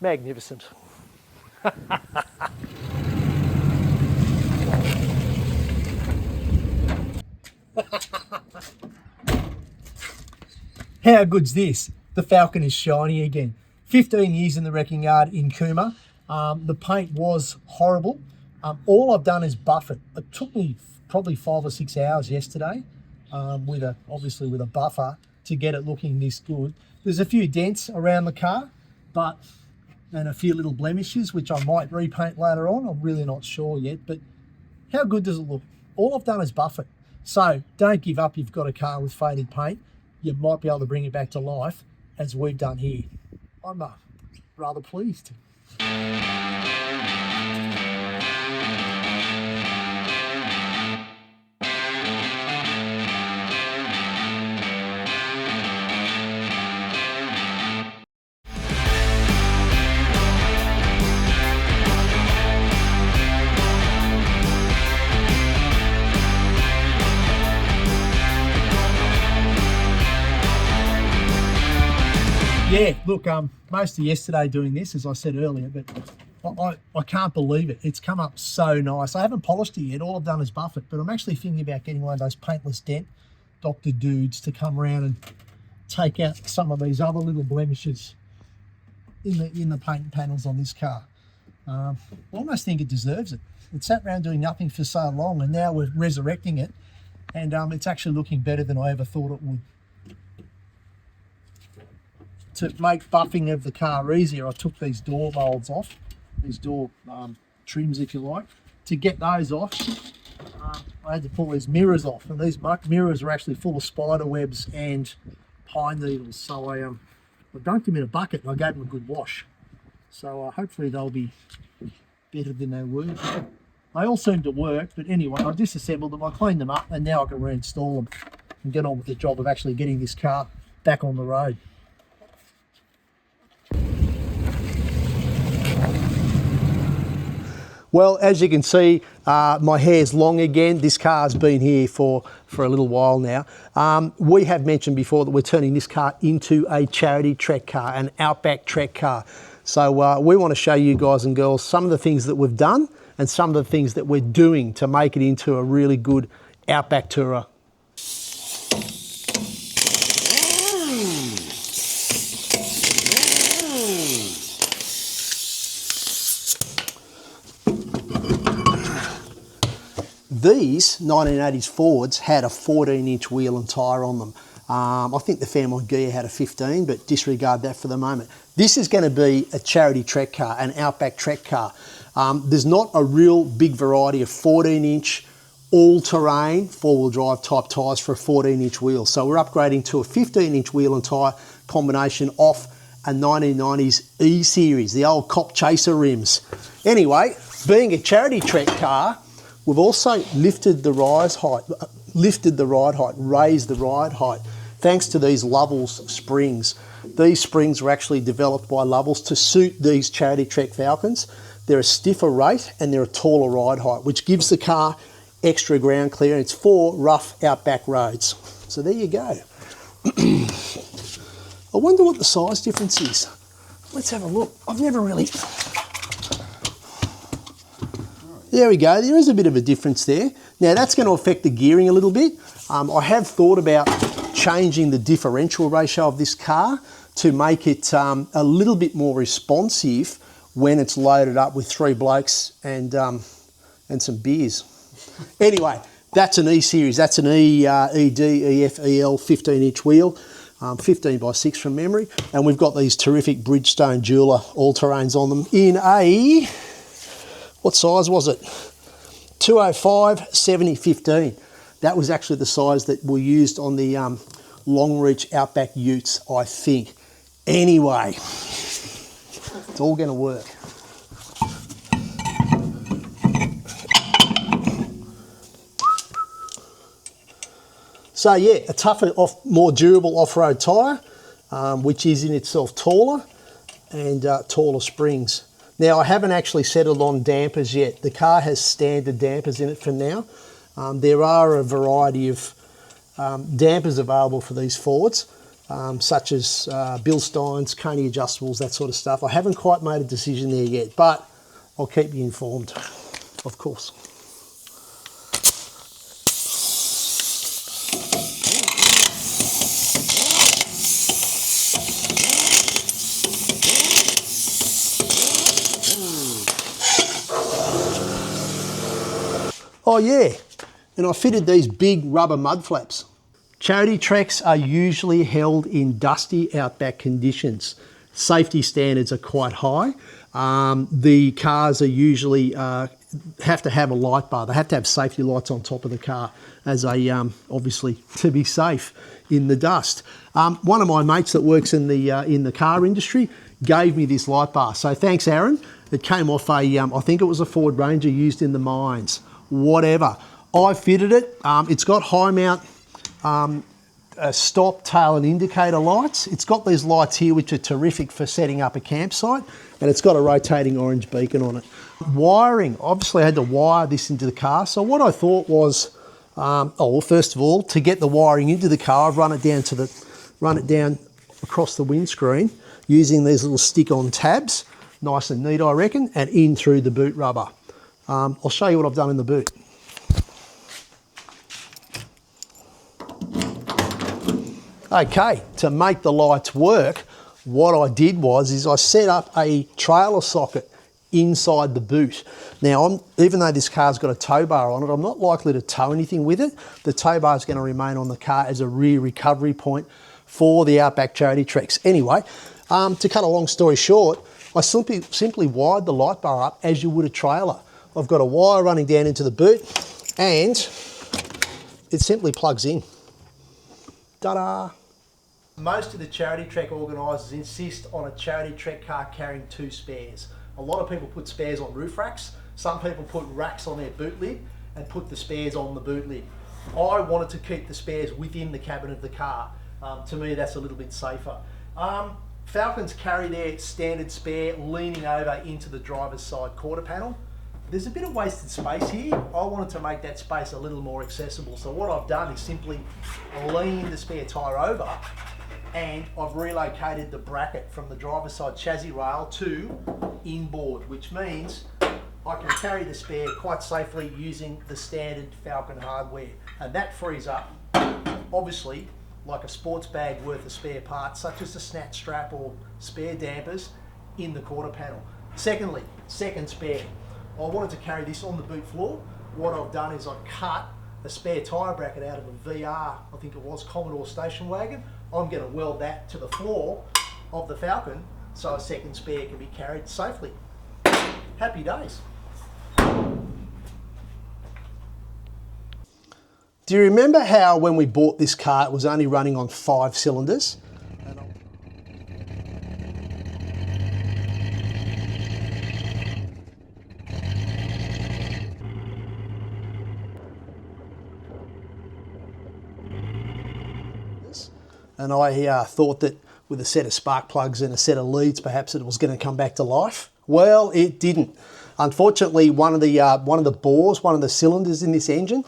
Magnificent. How good's this? The Falcon is shiny again. 15 years in the wrecking yard in Cooma. The paint was horrible. All I've done is buff it. It took me probably 5 or 6 hours yesterday, obviously with a buffer, to get it looking this good. There's a few dents around the car, and a few little blemishes, which I might repaint later on. I'm really not sure yet, but how good does it look? All I've done is buff it. So don't give up. You've got a car with faded paint. You might be able to bring it back to life as we've done here. I'm rather pleased. Yeah, look, most of yesterday doing this, as I said earlier, but I can't believe it. It's come up so nice. I haven't polished it yet. All I've done is buff it, but I'm actually thinking about getting one of those paintless dent doctor dudes to come around and take out some of these other little blemishes in the paint panels on this car. I almost think it deserves it. It sat around doing nothing for so long, and now we're resurrecting it, and it's actually looking better than I ever thought it would. To make buffing of the car easier, I took these door molds off, these door trims, if you like. To get those off, I had to pull these mirrors off, and these mirrors are actually full of spider webs and pine needles. So I dunked them in a bucket and I gave them a good wash. So hopefully they'll be better than they were. They all seem to work, but anyway, I disassembled them, I cleaned them up, and now I can reinstall them and get on with the job of actually getting this car back on the road. Well, as you can see, my hair's long again. This car's been here for a little while now. We have mentioned before that we're turning this car into a charity trek car, an Outback trek car. So we want to show you guys and girls some of the things that we've done and some of the things that we're doing to make it into a really good Outback tourer. These 1980s Fords had a 14-inch wheel and tyre on them. I think the Family Gear had a 15, but disregard that for the moment. This is going to be a charity trek car, an Outback trek car. There's not a real big variety of 14-inch all-terrain four-wheel drive type tyres for a 14-inch wheel. So we're upgrading to a 15-inch wheel and tyre combination off a 1990s E-Series, the old cop chaser rims. Anyway, being a charity trek car, we've also lifted the ride height, raised the ride height, thanks to these Lovells springs. These springs were actually developed by Lovells to suit these charity trek Falcons. They're a stiffer rate and they're a taller ride height, which gives the car extra ground clearance for rough Outback roads. So there you go. I wonder what the size difference is. Let's have a look. I've never really... There we go, there is a bit of a difference there. Now that's going to affect the gearing a little bit. I have thought about changing the differential ratio of this car to make it a little bit more responsive when it's loaded up with 3 blokes and some beers. Anyway, that's an E-Series, that's an ED, EF, EL 15-inch wheel, 15x6 from memory, and we've got these terrific Bridgestone Jeweler all-terrains on them in a... What size was it? 205, 70, 15. That was actually the size that we used on the long reach Outback utes, I think. Anyway, it's all going to work. So yeah, a tougher, more durable off-road tyre, which is in itself taller and taller springs. Now, I haven't actually settled on dampers yet. The car has standard dampers in it for now. There are a variety of dampers available for these Fords. such as Bilsteins, Coney adjustables, that sort of stuff. I haven't quite made a decision there yet, but I'll keep you informed, of course. Oh yeah, and I fitted these big rubber mud flaps. Charity treks are usually held in dusty outback conditions. Safety standards are quite high. The cars are usually have to have a light bar. They have to have safety lights on top of the car as obviously to be safe in the dust. One of my mates that works in the car industry gave me this light bar. So thanks, Aaron. It came off I think it was a Ford Ranger used in the mines. Whatever. I fitted it. It's got high mount stop, tail and indicator lights. It's got these lights here which are terrific for setting up a campsite, and it's got a rotating orange beacon on it. Wiring, obviously I had to wire this into the car. So what I thought was, well, first of all, to get the wiring into the car, I've run it down across the windscreen using these little stick-on tabs. Nice and neat, I reckon, and in through the boot rubber. I'll show you what I've done in the boot. Okay, to make the lights work, what I did is I set up a trailer socket inside the boot. Now, even though this car's got a tow bar on it, I'm not likely to tow anything with it. The tow bar is going to remain on the car as a rear recovery point for the Outback charity treks. Anyway, to cut a long story short, I simply wired the light bar up as you would a trailer. I've got a wire running down into the boot and it simply plugs in. Ta-da! Most of the charity trek organisers insist on a charity trek car carrying 2 spares. A lot of people put spares on roof racks. Some people put racks on their boot lid and put the spares on the boot lid. I wanted to keep the spares within the cabin of the car. To me, that's a little bit safer. Falcons carry their standard spare leaning over into the driver's side quarter panel. There's a bit of wasted space here. I wanted to make that space a little more accessible. So what I've done is simply lean the spare tyre over, and I've relocated the bracket from the driver's side chassis rail to inboard, which means I can carry the spare quite safely using the standard Falcon hardware. And that frees up, obviously, like a sports bag worth of spare parts, such as the snatch strap or spare dampers in the quarter panel. Secondly, second spare. I wanted to carry this on the boot floor. What I've done is I've cut a spare tyre bracket out of a VR, I think it was Commodore station wagon. I'm going to weld that to the floor of the Falcon so a second spare can be carried safely. Happy days. Do you remember how when we bought this car it was only running on 5 cylinders? And I thought that with a set of spark plugs and a set of leads, perhaps it was going to come back to life. Well, it didn't. Unfortunately, one of the bores, one of the cylinders in this engine,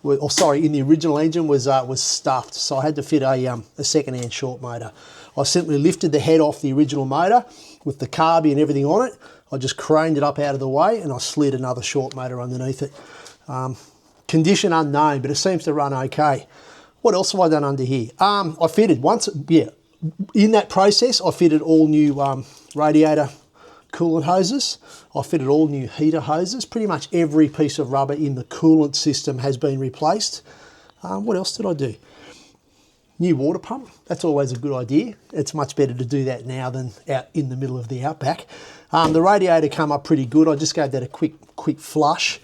in the original engine was stuffed. So I had to fit a second-hand short motor. I simply lifted the head off the original motor with the carby and everything on it. I just craned it up out of the way and I slid another short motor underneath it. Condition unknown, but it seems to run okay. What else have I done under here? I fitted in that process, I fitted all new radiator coolant hoses. I fitted all new heater hoses. Pretty much every piece of rubber in the coolant system has been replaced. What else did I do? New water pump. That's always a good idea. It's much better to do that now than out in the middle of the Outback. The radiator came up pretty good. I just gave that a quick flush.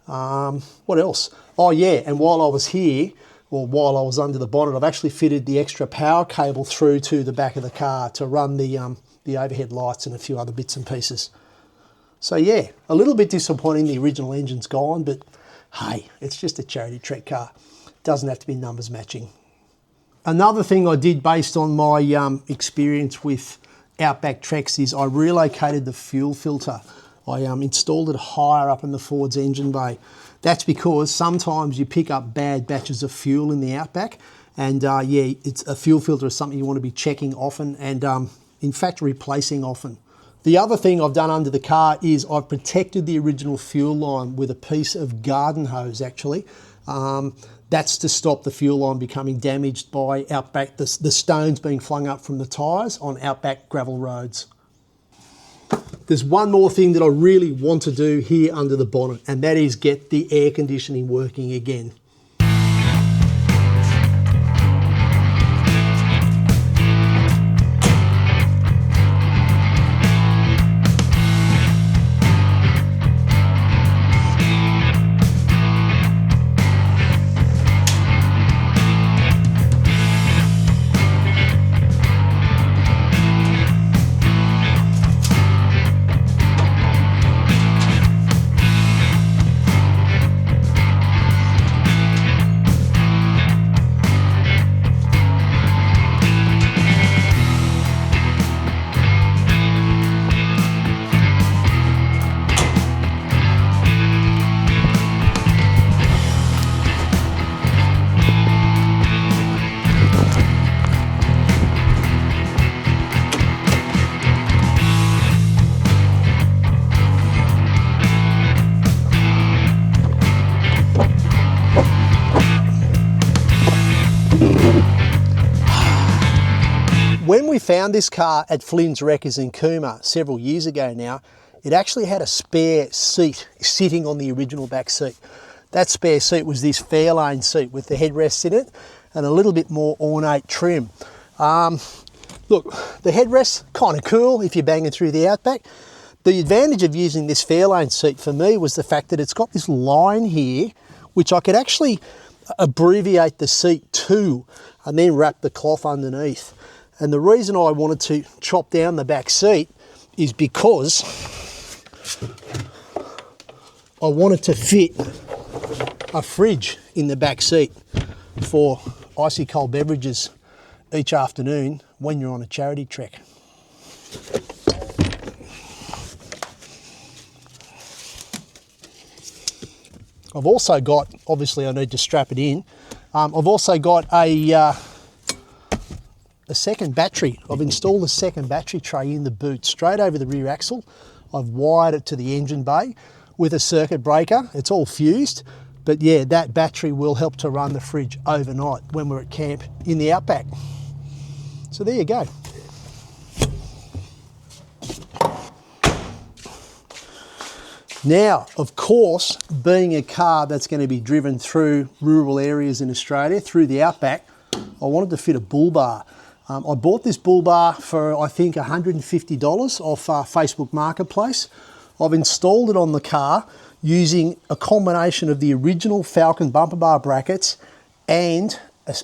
What else? Oh yeah, and while I was here, or while I was under the bonnet, I've actually fitted the extra power cable through to the back of the car to run the overhead lights and a few other bits and pieces. So yeah, a little bit disappointing the original engine's gone, but hey, it's just a charity trek car. Doesn't have to be numbers matching. Another thing I did based on my experience with Outback treks is I relocated the fuel filter. I installed it higher up in the Ford's engine bay. That's because sometimes you pick up bad batches of fuel in the Outback, and yeah, it's a fuel filter is something you want to be checking often and in fact replacing often. The other thing I've done under the car is I've protected the original fuel line with a piece of garden hose actually. That's to stop the fuel line becoming damaged by Outback, the stones being flung up from the tyres on Outback gravel roads. There's one more thing that I really want to do here under the bonnet, and that is get the air conditioning working again. When we found this car at Flynn's Wreckers in Cooma several years ago now, it actually had a spare seat sitting on the original back seat. That spare seat was this Fairlane seat with the headrests in it and a little bit more ornate trim. Look, the headrest's kind of cool if you're banging through the Outback. The advantage of using this Fairlane seat for me was the fact that it's got this line here, which I could actually abbreviate the seat to and then wrap the cloth underneath. And the reason I wanted to chop down the back seat is because I wanted to fit a fridge in the back seat for icy cold beverages each afternoon when you're on a charity trek. I've also got, obviously I need to strap it in, I've also got a second battery. I've installed a second battery tray in the boot straight over the rear axle. I've wired it to the engine bay with a circuit breaker. It's all fused, but yeah, that battery will help to run the fridge overnight when we're at camp in the Outback. So there you go. Now, of course, being a car that's going to be driven through rural areas in Australia, through the Outback, I wanted to fit a bull bar. I bought this bull bar for, I think, $150 off Facebook Marketplace. I've installed it on the car using a combination of the original Falcon bumper bar brackets and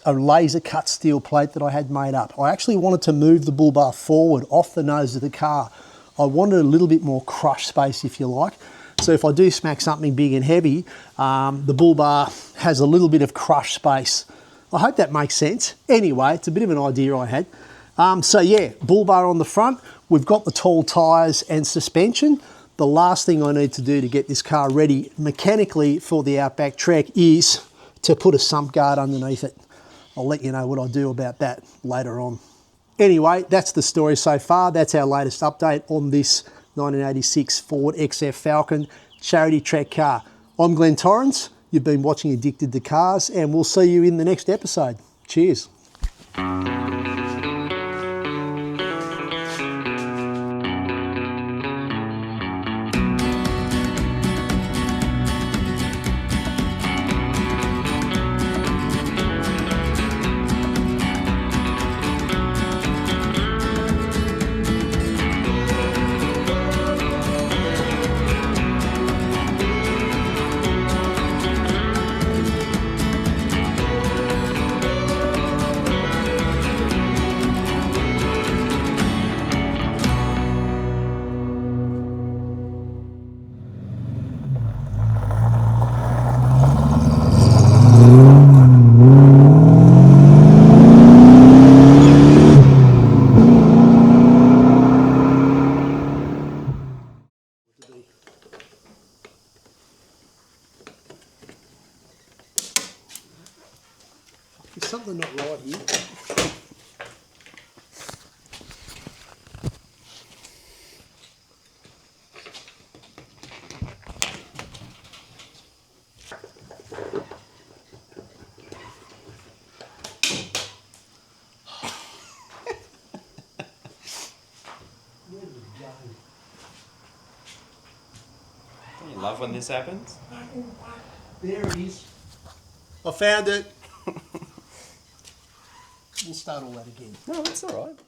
a laser cut steel plate that I had made up. I actually wanted to move the bull bar forward off the nose of the car. I wanted a little bit more crush space, if you like. So if I do smack something big and heavy, the bull bar has a little bit of crush space. I hope that makes sense. Anyway, it's a bit of an idea I had. So yeah, bull bar on the front. We've got the tall tyres and suspension. The last thing I need to do to get this car ready mechanically for the Outback trek is to put a sump guard underneath it. I'll let you know what I do about that later on. Anyway, that's the story so far. That's our latest update on this 1986 Ford XF Falcon charity trek car. I'm Glenn Torrance. You've been watching Addicted to Cars, and we'll see you in the next episode. Cheers. There's something not right here. Where did it go? You love when this happens? There it is. I found it. We'll start all that again. No, that's all right.